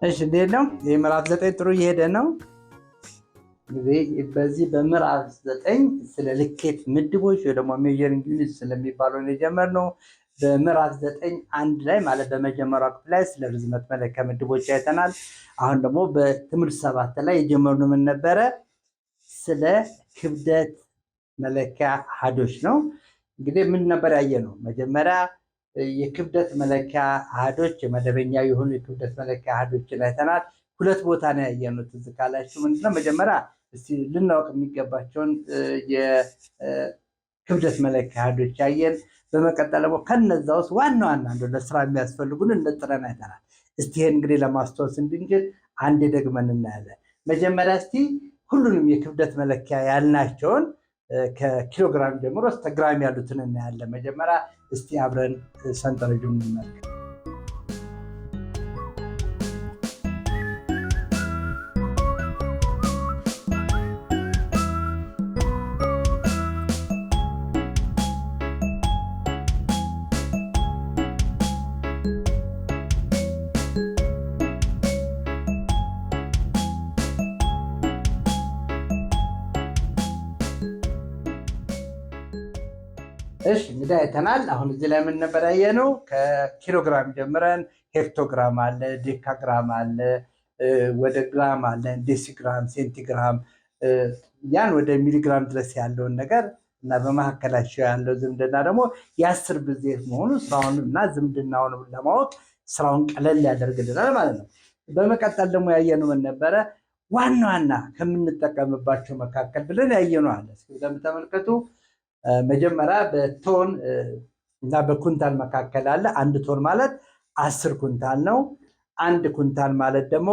እሺ እንዴት ነው? የምዕራፍ 9 ጥሩ እየሄደ ነው። እንግዲህ በዚህ በምዕራፍ 9 ስለ ልኬት ምድቦች ወይ ደግሞ ሜዠሪንግ ዩኒት ስለሚባለው ነው የጀመርነው። በምዕራፍ 9 አንድ ላይ ማለት በመጀመሪያው ክፍል ላይ ስለ ርዝመት መለኪያ ምድቦች አይተናል። አሁን ደግሞ በትምህርት 7 ላይ የጀመርነው ምን ነበረ? ስለ ክብደት መለኪያ አሃዶች ነው። እንግዲህ ምን ነበር ያየነው? መጀመሪያ የክብደት መለኪያ አሃዶች የመደበኛ የሆኑ የክብደት መለኪያ አሃዶችን አይተናል። ሁለት ቦታ ነው ያየነው። ትዝ ካላችሁ ምንድነው? መጀመሪያ እስቲ ልናውቅ የሚገባቸውን የክብደት መለኪያ አሃዶች ያየን። በመቀጠል ደግሞ ከነዛ ውስጥ ዋና ዋና እንደው ለስራ የሚያስፈልጉን እንጥረን አይተናል። እስቲ ይሄን እንግዲህ ለማስታወስ እንድንችል አንዴ ደግመን እናያለን። መጀመሪያ እስቲ ሁሉንም የክብደት መለኪያ ያልናቸውን ከኪሎግራም ጀምሮ እስከ ግራም ያሉትን እናያለን። መጀመሪያ እስቲ አብረን ሰንጠረዡን እንመልከት። እሺ እንግዲህ አይተናል። አሁን እዚህ ላይ ምን ነበር ያየነው? ከኪሎግራም ጀምረን ሄክቶግራም አለ፣ ዴካግራም አለ፣ ወደ ግራም አለ፣ ዴሲግራም፣ ሴንቲግራም ያን ወደ ሚሊግራም ድረስ ያለውን ነገር እና በመካከላቸው ያለው ዝምድና ደግሞ የ10 ብዜት መሆኑ ስራውን እና ዝምድናውን ለማወቅ ስራውን ቀለል ያደርግልናል ማለት ነው። በመቀጠል ደግሞ ያየነው ምን ነበረ? ዋና ዋና ከምንጠቀምባቸው መካከል ብለን ያየነው አለ። እስኪ ተመልከቱ። መጀመሪያ በቶን እና በኩንታል መካከል አለ። አንድ ቶን ማለት 10 ኩንታል ነው። አንድ ኩንታል ማለት ደግሞ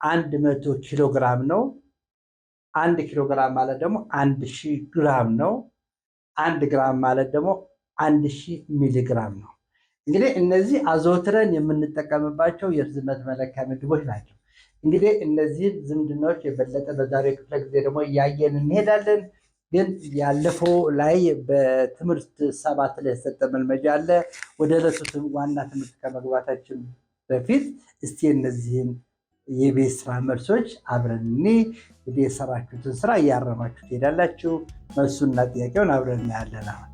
100 ኪሎ ግራም ነው። 1 ኪሎ ግራም ማለት ደግሞ 1000 ግራም ነው። 1 ግራም ማለት ደግሞ 1000 ሚሊ ግራም ነው። እንግዲህ እነዚህ አዘውትረን የምንጠቀምባቸው የርዝመት መለኪያ ምድቦች ናቸው። እንግዲህ እነዚህን ዝምድናዎች የበለጠ በዛሬው ክፍለ ጊዜ ደግሞ እያየን እንሄዳለን። ግን ያለፈው ላይ በትምህርት 7 ላይ የተሰጠ መልመጃ አለ። ወደ ዕለቱ ዋና ትምህርት ከመግባታችን በፊት እስቲ እነዚህን የቤት ስራ መልሶች አብረን እንግዲህ የሰራችሁትን ስራ እያረማችሁ ትሄዳላችሁ። መልሱና ጥያቄውን አብረን እናያለን። አሁን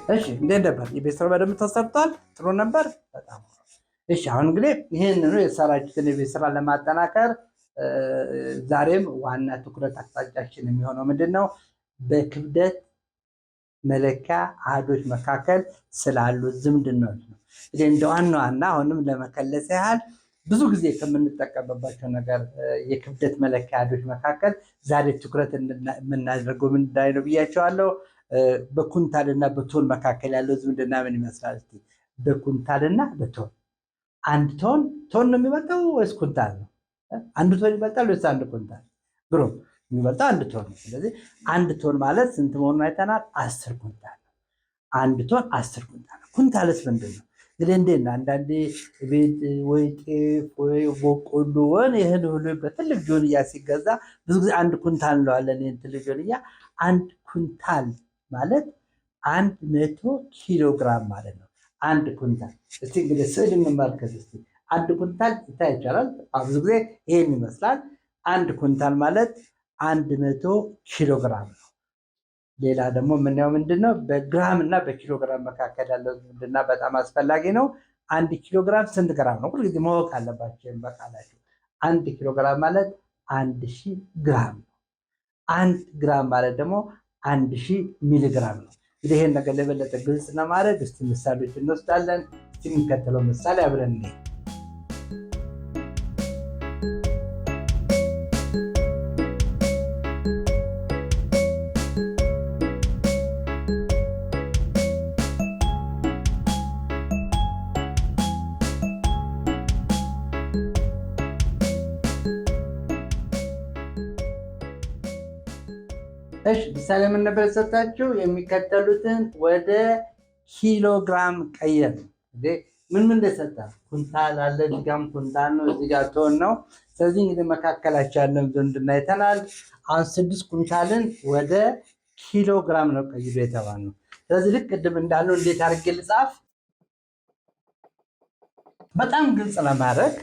እሺ እንዴት ነበር? የቤት ስራ በደንብ ተሰርቷል? ጥሩ ነበር? በጣም እሺ። አሁን እንግዲህ ይህንኑ የሰራችሁትን የቤት ስራ ለማጠናከር ዛሬም ዋና ትኩረት አቅጣጫችን የሚሆነው ምንድን ነው? በክብደት መለኪያ አሃዶች መካከል ስላሉ ዝምድናዎች ነው። እንግዲህ እንደ ዋና አሁንም ለመከለስ ያህል ብዙ ጊዜ ከምንጠቀምባቸው ነገር የክብደት መለኪያ አሃዶች መካከል ዛሬ ትኩረት የምናደርገው ምን ላይ ነው ብያቸዋለሁ። በኩንታልና በቶን መካከል ያለው ዝምድና ምን ይመስላል? በኩንታልና በቶን አንድ ቶን ነው የሚበልጠው ወይስ ኩንታል ነው? አንድ ቶን ይበልጣል ወይስ አንድ ኩንታል? ግሩም የሚበልጠው አንድ ቶን ነው። ስለዚህ አንድ ቶን ማለት ስንት መሆኑን አይተናል። 10 ኩንታል ነው። አንድ ቶን 10 ኩንታል ነው። ኩንታልስ ምንድን ነው? እንግዲህ እንዴት ነው? አንዳንዴ ቤት ወይ ጤፍ ወይ በቆሎ ወይ ይህን ሁሉ በትልቅ ጆንያ ሲገዛ ብዙ ጊዜ አንድ ኩንታል እንለዋለን። ይህን ትልቅ ጆንያ አንድ ኩንታል ማለት 100 ኪሎ ግራም ማለት ነው። አንድ ኩንታል እስቲ እንግዲህ ስዕል እንመልከት እስቲ። አንድ ኩንታል ይታይ ይቻላል። ብዙ ጊዜ ይሄን ይመስላል። አንድ ኩንታል ማለት 100 ኪሎ ግራም ነው። ሌላ ደግሞ የምናየው ምንድነው? በግራም እና በኪሎ ግራም መካከል ያለው ዝምድና በጣም አስፈላጊ ነው። 1 ኪሎ ግራም ስንት ግራም ነው? ሁልጊዜ ማወቅ አለባቸው በቃላቸው። 1 ኪሎ ግራም ማለት 1000 ግራም ነው። 1 ግራም ማለት ደግሞ 1000 ሚሊግራም ነው። እንግዲህ ይሄን ነገር ለበለጠ ግልጽ ለማድረግ እስቲ ምሳሌዎች እንወስዳለን። እስቲ የሚከተለው ምሳሌ አብረን እንይ። እሺ ምሳሌ ምን ነበር የሰጣችሁ? የሚከተሉትን ወደ ኪሎግራም ቀየር። ምን እንደሰጣ ኩንታል አለ፣ እዚጋም ኩንታል ነው፣ እዚጋ ቶን ነው። ስለዚህ እንግዲህ መካከላቸው ያለን ዝምድና አይተናል። አሁን 6 ኩንታልን ወደ ኪሎግራም ነው ቀይሮ የተባልነው። ስለዚህ ልክ ቅድም እንዳለው እንዴት አድርጌ ልጻፍ? በጣም ግልጽ ለማድረግ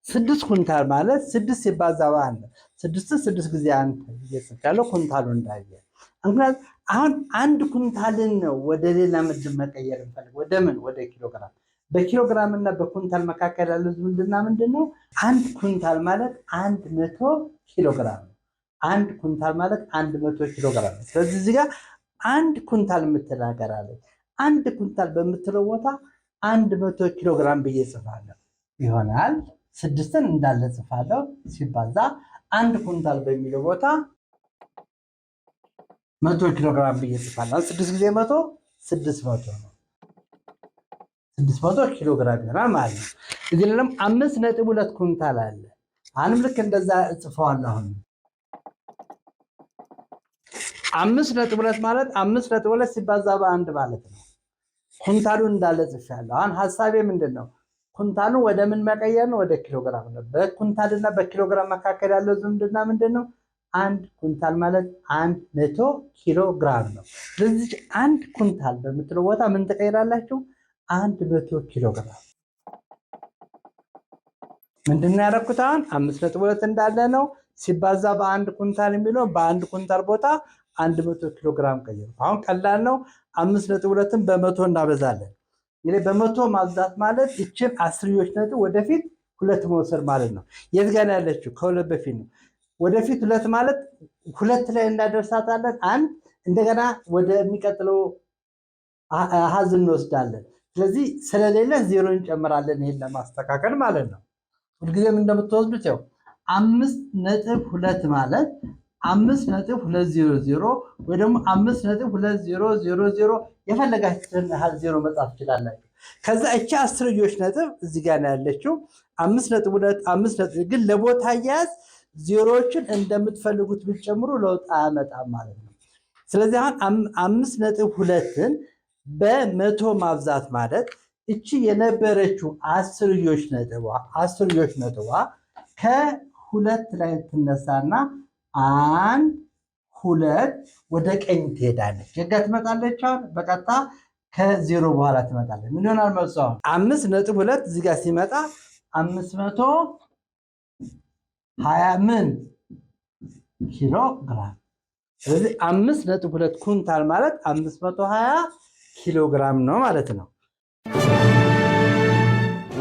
6 ኩንታል ማለት 6 ሲባዛ በአንድ 6 ጊዜ አንድ እየጽፋለሁ ኩንታሉ እንዳየ። ምክንያቱም አሁን አንድ ኩንታልን ነው ወደ ሌላ ምድብ መቀየር እንፈልግ። ወደ ምን? ወደ ኪሎግራም። በኪሎግራም እና በኩንታል መካከል ያለው ዝምድና ምንድን ነው? አንድ ኩንታል ማለት 100 ኪሎግራም ነው። አንድ ኩንታል ማለት 100 ኪሎግራም ነው። ስለዚህ እዚህ ጋር አንድ ኩንታል የምትል ሀገር አለች። አንድ ኩንታል በምትለው ቦታ 100 ኪሎግራም ብዬ ጽፋለሁ ይሆናል። 6ን እንዳለ ጽፋለሁ ሲባዛ አንድ ኩንታል በሚለው ቦታ 100 ኪሎ ግራም ብዬ ጽፋለሁ። 6 ጊዜ 100 600 ነው። 600 ኪሎ ግራም ይሆናል ማለት ነው። እዚህ ላይ 5.2 ኩንታል አለ። አሁንም ልክ እንደዛ እጽፈዋለሁ። አሁን 5.2 ማለት 5.2 ሲባዛ በአንድ ማለት ነው። ኩንታሉን እንዳለ ጽፌያለሁ። አሁን ሀሳቤ ምንድን ነው? ኩንታሉን ወደ ምን መቀየር ነው? ወደ ኪሎግራም ነው። በኩንታልና በኪሎግራም መካከል ያለው ዝምድና ምንድን ነው? አንድ ኩንታል ማለት 100 ኪሎ ግራም ነው። ስለዚህ አንድ ኩንታል በምትለው ቦታ ምን ትቀይራላችሁ? 100 ኪሎ ግራም። ምንድን ነው ያደረኩት? አሁን 5.2 እንዳለ ነው ሲባዛ በአንድ ኩንታል የሚለው በአንድ ኩንታል ቦታ 100 ኪሎ ግራም ቀይሩ። አሁን ቀላል ነው። 5.2ን በመቶ እናበዛለን። እንግዲህ በመቶ ማብዛት ማለት ይችን አስርዮሽ ነጥብ ወደፊት 2 መውሰድ ማለት ነው። የት ጋር ያለችው? ከሁለት በፊት ነው። ወደፊት 2 ማለት 2 ላይ እናደርሳታለን። አንድ እንደገና ወደሚቀጥለው አሃዝ እንወስዳለን። ስለዚህ ስለሌለ 0 እንጨምራለን። ይሄን ለማስተካከል ማለት ነው። ሁልጊዜም እንደምትወስዱት ያው 5.2 ማለት 5.200 ወይ ደግሞ 5.2000 የፈለጋችሁትን ያህል 0 መጻፍ ትችላላችሁ። ከዛ እቺ አስርዮሽ ነጥብ እዚህ ጋር ነው ያለችው። 5.2 5 ግን ለቦታ አያያዝ ዜሮዎችን እንደምትፈልጉት ብትጨምሩ ለውጥ አያመጣም ማለት ነው። ስለዚህ አሁን 5.2ን በመቶ ማብዛት ማለት እቺ የነበረችው አስርዮሽ ነጥቧ ከሁለት ላይ ትነሳና 1 2 ወደ ቀኝ ትሄዳለች። የጋ ትመጣለች። አሁን በቀጥታ ከዜሮ በኋላ ትመጣለች። ምን ይሆናል መልሱ? አሁን 5.2 እዚህ ጋር ሲመጣ 520 ምን ኪሎ ግራም። ስለዚህ 5.2 ኩንታል ማለት 520 ኪሎግራም ነው ማለት ነው።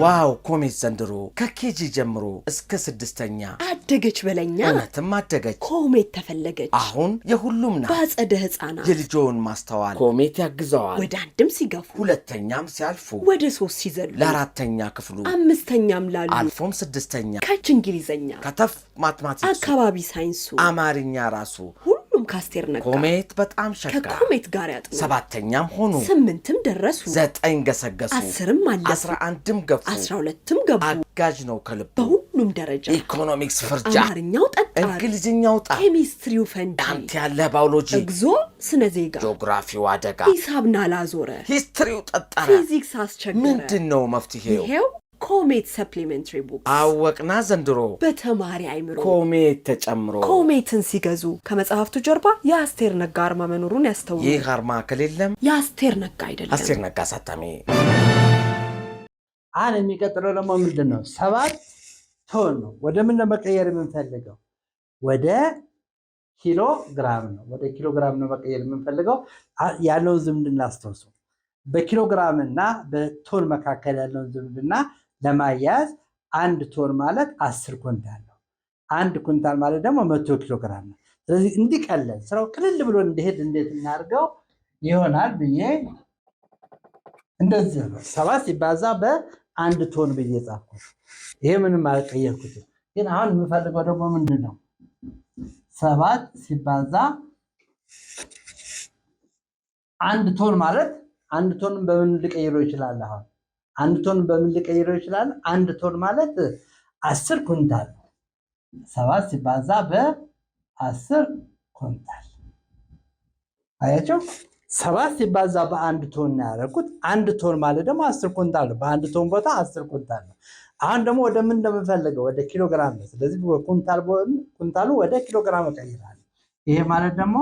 ዋው ኮሜት ዘንድሮ ከኬጂ ጀምሮ እስከ 6ኛ አደገች በለኛ። እውነትም አደገች። ኮሜት ተፈለገች። አሁን የሁሉም ናት። በአጸደ ሕፃናት የልጆውን ማስተዋል ኮሜት ያግዘዋል። ወደ አንድም ሲገፉ፣ ሁለተኛም ሲያልፉ፣ ወደ 3 ሲዘሉ፣ ለአራተኛ ክፍሉ፣ አምስተኛም ላሉ፣ አልፎም 6ኛ ከች እንግሊዘኛ፣ ከተፍ ማትማቲክስ፣ አካባቢ ሳይንሱ፣ አማርኛ ራሱ ሁሉም ካስቴር ነጋ። ኮሜት በጣም ሸጋ። ከኮሜት ጋር ያጥኑ። 7ኛም ሆኑ፣ 8ም ደረሱ፣ 9 ገሰገሱ፣ 10ም አለፉ፣ 11ም ገፉ፣ 12ም ገቡ። አጋዥ ነው ከልቡ በሁሉም ደረጃ ኢኮኖሚክስ ፍርጃ፣ አማርኛው ጠጣር፣ እንግሊዝኛው ጣር፣ ኬሚስትሪው ፈንጂ፣ አንተ ያለ ባዮሎጂ፣ እግዞ ስነ ዜጋ፣ ጂኦግራፊው አደጋ፣ ሂሳብ ናላዞረ፣ ሂስትሪው ጠጣረ፣ ፊዚክስ አስቸገረ። ምንድነው መፍትሄው? ይሄው ኮሜት ሰፕሊሜንተሪ ቡክ አወቅና ዘንድሮ በተማሪ አይምሮ ኮሜት ተጨምሮ። ኮሜትን ሲገዙ ከመጽሐፍቱ ጀርባ የአስቴር ነጋ አርማ መኖሩን ያስተውሉ። ይህ አርማ ከሌለም የአስቴር ነጋ አይደለም። አስቴር ነጋ አሳታሚ። አሁን የሚቀጥለው ደግሞ ምንድን ነው? 7 ቶን ነው። ወደ ምን ለመቀየር የምንፈልገው? ወደ ኪሎ ግራም ነው። ወደ ኪሎ ግራም ነው መቀየር የምንፈልገው። ያለውን ዝምድና አስተውሱ። በኪሎ ግራም እና በቶን መካከል ያለውን ዝምድና ለማያያዝ 1 ቶን ማለት 10 ኩንታል ነው። 1 ኩንታል ማለት ደግሞ 100 ኪሎ ግራም ነው። ስለዚህ እንዲቀለል ስራው ቅልል ብሎ እንዲሄድ እንዴት እናድርገው ይሆናል ብዬ እንደዚህ ነው 7 ሲባዛ በ1 ቶን ብዬ ጻፍኩት። ይሄ ምንም አልቀየርኩትም። ግን አሁን የምፈልገው ደግሞ ምንድን ነው? 7 ሲባዛ 1 ቶን ማለት 1 ቶን በምን ሊቀይረው ይችላል? አሁን 1 ቶን በምን ሊቀይረው ይችላል? 1 ቶን ማለት 10 ኩንታል። 7 ሲባዛ በ10 ኩንታል አያቸው። 7 ሲባዛ በ1 ቶን ነው ያደረኩት። 1 ቶን ማለት ደግሞ 10 ኩንታል ነው። በ1 ቶን ቦታ 10 ኩንታል ነው። አሁን ደግሞ ወደ ምን እንደምፈልገው ወደ ኪሎ ግራም ነው። ስለዚህ ኩንታሉ ወደ ኪሎ ግራም እቀይራለሁ። ይሄ ማለት ደግሞ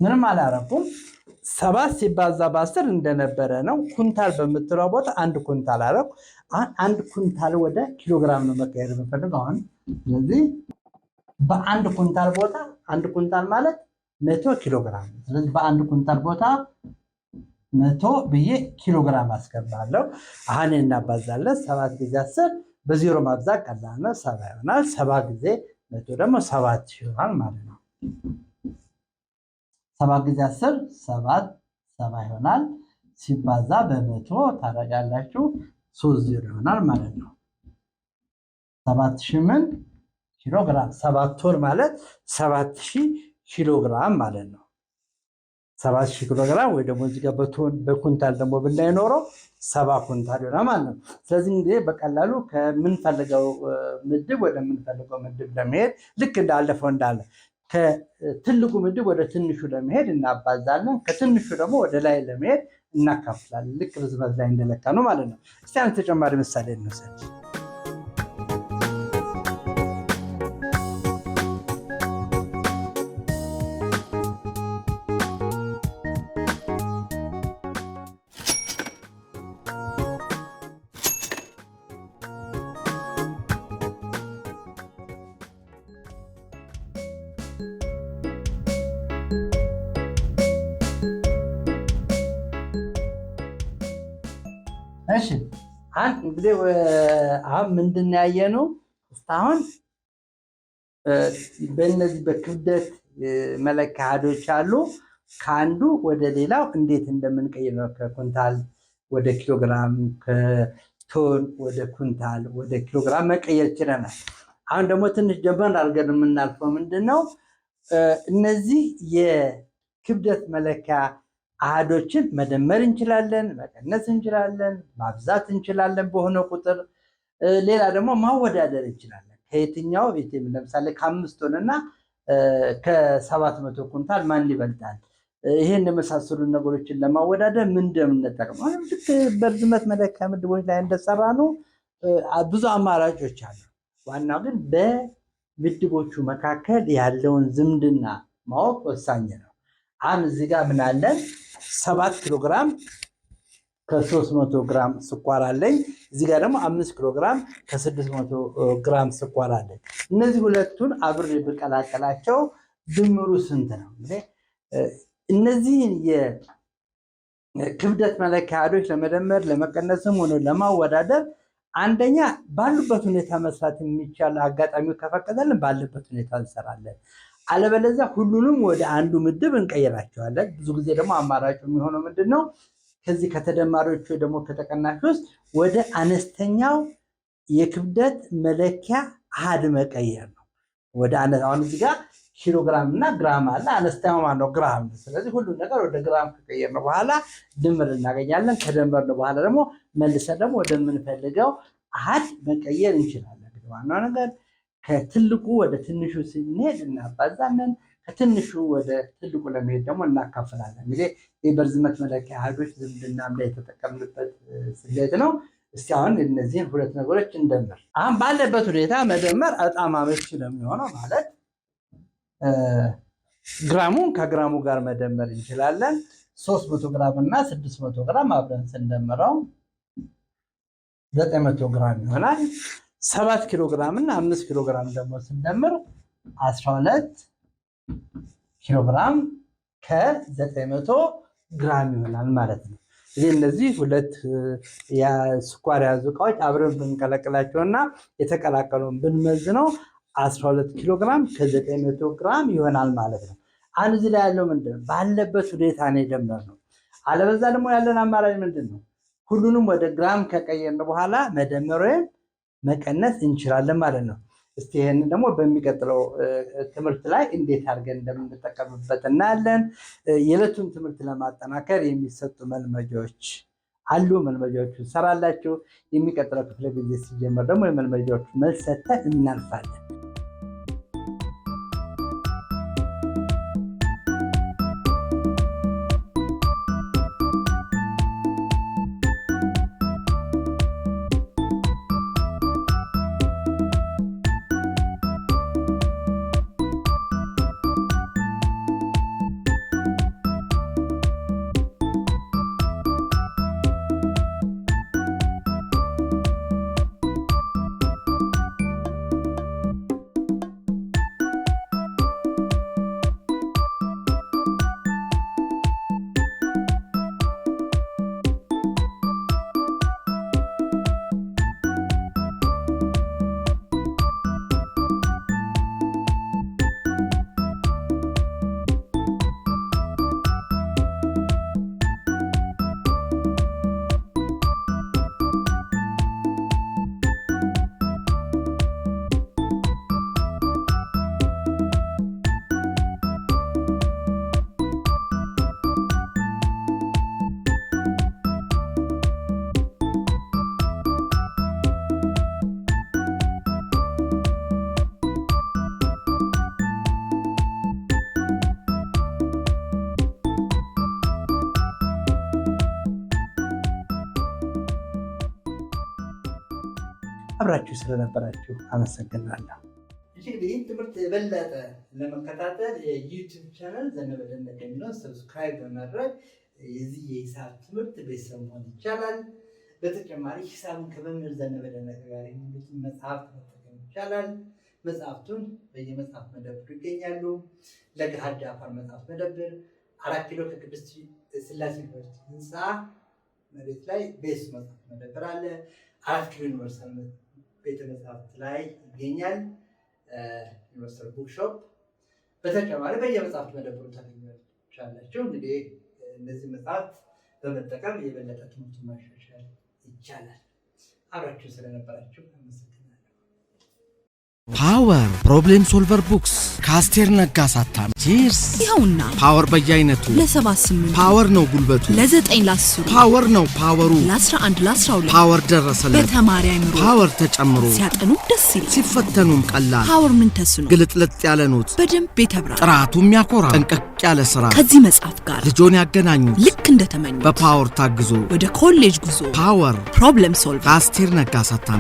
ምንም አላረኩም። 7 ሲባዛ በ10 እንደነበረ ነው። ኩንታል በምትለው ቦታ 1 ኩንታል አረኩ። 1 ኩንታል ወደ ኪሎ ግራም ነው መቀየር የምፈልገው አሁን። ስለዚህ በ1 ኩንታል ቦታ 1 ኩንታል ማለት 100 ኪሎ ግራም። ስለዚህ በ1 ኩንታል ቦታ 100 ብዬ ኪሎ ግራም አስገባለሁ። አሁን እናባዛለን። 7 ጊዜ 10 በዜሮ ማብዛት ቀላል ነው፣ 7 ይሆናል። 7 ጊዜ 100 ደግሞ 7 ይሆናል ማለት ነው። 7 ጊዜ 10 7 ይሆናል። ሲባዛ በ100 ታረጋላችሁ 30 ይሆናል ማለት ነው። 7000 ኪሎ ግራም። 7 ቶን ማለት 7000 ኪሎ ግራም ማለት ነው። 7000 ኪሎ ግራም ወይ ደግሞ እዚህ ጋር በኩንታል ደግሞ ብናይኖረው 70 ኩንታል ይሆናል ማለት ነው። ስለዚህ እንግዲህ በቀላሉ ከምንፈልገው ምድብ ወደ ምንፈልገው ምድብ ለመሄድ ልክ እንዳለፈው እንዳለ ከትልቁ ምድብ ወደ ትንሹ ለመሄድ እናባዛለን። ከትንሹ ደግሞ ወደ ላይ ለመሄድ እናካፍላለን። ልክ ርዝመት ላይ እንደለካ ነው ማለት ነው። እስቲ አንድ ተጨማሪ ምሳሌ እንውሰድ። እሺ እንግዲህ አሁን ምንድን ያየነው እስካሁን በእነዚህ በክብደት መለኪያ አሃዶች አሉ። ከአንዱ ወደ ሌላው እንዴት እንደምንቀይር ነው። ከኩንታል ወደ ኪሎግራም፣ ከቶን ወደ ኩንታል ወደ ኪሎግራም መቀየር ችለናል። አሁን ደግሞ ትንሽ ጀመር አድርገን የምናልፈው ምንድን ነው? እነዚህ የክብደት መለኪያ አሃዶችን መደመር እንችላለን፣ መቀነስ እንችላለን፣ ማብዛት እንችላለን በሆነ ቁጥር። ሌላ ደግሞ ማወዳደር እንችላለን። ከየትኛው ለምሳሌ ከ5 ቶን እና ከ700 ኩንታል ማን ይበልጣል? ይሄን የመሳሰሉ ነገሮችን ለማወዳደር ምን እንደምንጠቀመው ልክ በርዝመት መለኪያ ምድቦች ላይ እንደሰራ ነው። ብዙ አማራጮች አሉ። ዋናው ግን በምድቦቹ መካከል ያለውን ዝምድና ማወቅ ወሳኝ ነው። አሁን እዚህ ጋር ምን አለን? 7 ኪሎ ግራም ከ300 ግራም ስኳር አለኝ። እዚህ ጋር ደግሞ 5 ኪሎ ግራም ከ600 ግራም ስኳር አለኝ። እነዚህ ሁለቱን አብሬ ብቀላቀላቸው ድምሩ ስንት ነው? እነዚህን የክብደት መለኪያ አሃዶች ለመደመር ለመቀነስም ሆነ ለማወዳደር አንደኛ ባሉበት ሁኔታ መስራት የሚቻል አጋጣሚው ከፈቀደልን ባለበት ሁኔታ እንሰራለን። አለበለዚያ ሁሉንም ወደ አንዱ ምድብ እንቀይራቸዋለን። ብዙ ጊዜ ደግሞ አማራጩ የሚሆነው ምንድነው? ከዚህ ከተደማሪዎቹ ደግሞ ከተቀናሽ ውስጥ ወደ አነስተኛው የክብደት መለኪያ አሃድ መቀየር ነው። ወደ አሁን እዚህ ጋር ኪሎግራም እና ግራም አለ። አነስተኛው ማነው? ግራም። ስለዚህ ሁሉ ነገር ወደ ግራም ከቀየርን በኋላ ድምር እናገኛለን። ከደመርን በኋላ ደግሞ መልሰን ደግሞ ወደምንፈልገው አሃድ መቀየር እንችላለን። ዋናው ነገር ከትልቁ ወደ ትንሹ ስንሄድ እናባዛለን፣ ከትንሹ ወደ ትልቁ ለመሄድ ደግሞ እናካፍላለን። እንግዲህ የበርዝመት መለኪያ አሃዶች ዝምድናም ላይ የተጠቀምንበት ስሌት ነው። እስቲ አሁን እነዚህን ሁለት ነገሮች እንደምር። አሁን ባለበት ሁኔታ መደመር በጣም አመቺ ነው የሚሆነው። ማለት ግራሙን ከግራሙ ጋር መደመር እንችላለን። 300 ግራም እና 600 ግራም አብረን ስንደምረው 900 ግራም ይሆናል። 7 ኪሎ ግራም እና 5 ኪሎ ግራም ደግሞ ስንደምር 12 ኪሎ ግራም ከ900 ግራም ይሆናል ማለት ነው። እነዚህ ሁለት የስኳር የያዙ እቃዎች አብረን ብንቀላቅላቸውና የተቀላቀለውን ብንመዝነው 12 ኪሎ ግራም ከ900 ግራም ይሆናል ማለት ነው። አሁን እዚህ ላይ ያለው ምንድነው? ባለበት ሁኔታ ነው የደመርነው። አለበዛ ደግሞ ያለን አማራጭ ምንድነው? ሁሉንም ወደ ግራም ከቀየርን በኋላ መደመር ወይም መቀነስ እንችላለን ማለት ነው። እስቲ ይሄንን ደግሞ በሚቀጥለው ትምህርት ላይ እንዴት አድርገን እንደምንጠቀምበት እናያለን። የዕለቱን ትምህርት ለማጠናከር የሚሰጡ መልመጃዎች አሉ። መልመጃዎቹን እንሰራላችሁ። የሚቀጥለው ክፍለ ጊዜ ሲጀመር ደግሞ የመልመጃዎቹ መልስ ሰጥተን እናልፋለን። አብራችሁ ስለነበራችሁ አመሰግናለሁ። ይህን ትምህርት የበለጠ ለመከታተል የዩቲዩብ ቻናል ዘነበ ደነቀ የሚለውን ሰብስክራይብ በማድረግ የዚህ የሂሳብ ትምህርት ቤተሰብ መሆን ይቻላል። በተጨማሪ ሂሳብን ከመምህር ዘነበ ደነቀ ጋር የሚሉትን መጽሐፍት መጠቀም ይቻላል። መጽሐፍቱን በየመጽሐፍ መደብሩ ይገኛሉ። ለገሃድ ጃፋር መጽሐፍ መደብር 4 ኪሎ ከቅድስት ሥላሴ ዩኒቨርሲቲ ህንፃ መሬት ላይ ቤስ መጽሐፍ መደብር አለ። 4 ኪሎ ዩኒቨርሳል ቤተ መጽሐፍት ላይ ይገኛል። ዩኒቨርሳል ቡክሾፕ። በተጨማሪ በየመጽሐፍት መደብሩ ታገኛላችሁ። እንግዲህ እነዚህ መጽሐፍት በመጠቀም የበለጠ ትምህርቱን ማሻሻል ይቻላል። አብራችሁ ስለነበራችሁ አመሰግናለሁ። ፓወር ፕሮብሌም ሶልቨር ቡክስ ከአስቴር ነጋ ሳታሚ ቺርስ። ይኸውና ፓወር በየአይነቱ ለ78 ፓወር ነው ጉልበቱ፣ ለ9 ለ10 ፓወር ነው ፓወሩ፣ ለ11 ለ12 ፓወር ደረሰለት። በተማሪ አይምሮ ፓወር ተጨምሮ ሲያጠኑ ደስ ይላል፣ ሲፈተኑም ቀላል። ፓወር ምን ተስኖ ግልጥልጥ ያለ ኖት በደንብ የተብራራ ጥራቱ የሚያኮራ ጠንቀቅ ያለ ስራ ከዚህ መጽሐፍ ጋር ልጆን ያገናኙ ልክ እንደተመኙ በፓወር ታግዞ ወደ ኮሌጅ ጉዞ ፓወር ፕሮብሌም ሶልቨር ከአስቴር ነጋ ሳታሚ